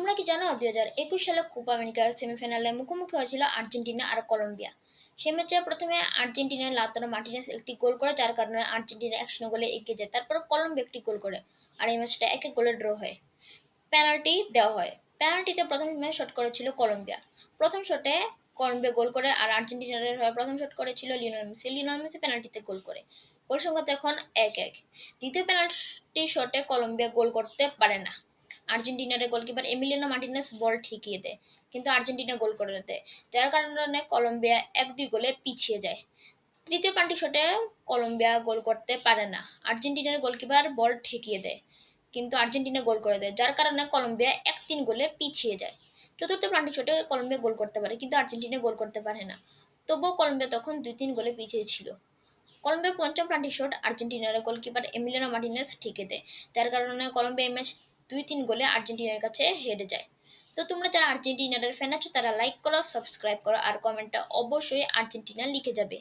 তোমরা কি জানো 2021 সালে কোপা আমেরিকার সেমিফাইনালে মুখোমুখি হয়েছিল আর্জেন্টিনা আর কলম্বিয়া। সে ম্যাচে প্রথমে আর্জেন্টিনার লাউতারো মার্টিনেজ একটি গোল করে, যার কারণে আর্জেন্টিনা 1-0 গোলে এগিয়ে যায়। তারপর কলম্বিয়া একটি গোল করে আর এই ম্যাচটা 1-1 গোলে ড্র হয়। পেনাল্টি দেওয়া হয়। পেনাল্টিতে প্রথমে শট করেছিল কলম্বিয়া। প্রথম শটে কলম্বিয়া গোল করে আর আর্জেন্টিনার হয়ে প্রথম শট করেছিল লিওনেল মেসি। লিওনেল মেসি পেনাল্টিতে গোল করে। গোল সংখ্যা এখন 1-1। দ্বিতীয় পেনাল্টি শটে কলম্বিয়া গোল করতে পারে না। আর্জেন্টিনার গোলকিপার এমিলিয়ানো মার্টিনেজ বল ঠেকিয়ে দেয়, কিন্তু আর্জেন্টিনা গোল করে দেয়, যার কারণে কলম্বিয়া 1-2 গোলে পিছিয়ে যায়। তৃতীয় পেনাল্টি শটে কলম্বিয়া গোল করতে পারে না। আর্জেন্টিনার গোলকিপার বল ঠেকিয়ে দেয়, কিন্তু আর্জেন্টিনা গোল করে দেয়, যার কারণে কলম্বিয়া 1-3 গোলে পিছিয়ে যায়। চতুর্থ পেনাল্টি শটে কলম্বিয়া গোল করতে পারে, কিন্তু আর্জেন্টিনা গোল করতে পারে না। তবুও কলম্বিয়া তখন 2-3 গোলে পিছিয়ে ছিল। কলম্বিয়ার পঞ্চম পেনাল্টি শট আর্জেন্টিনার গোলকিপার এমিলিয়ানো মার্টিনেজ ঠেকে দেয়, যার কারণে কলম্বিয়া এই ম্যাচ 2-3 গোলে আর্জেন্টিনার কাছে হেরে যায়। তো তোমরা যারা আর্জেন্টিনার ফ্যান আছো তারা লাইক করো, সাবস্ক্রাইব করো আর কমেন্টটা অবশ্যই আর্জেন্টিনা লিখে যাবে।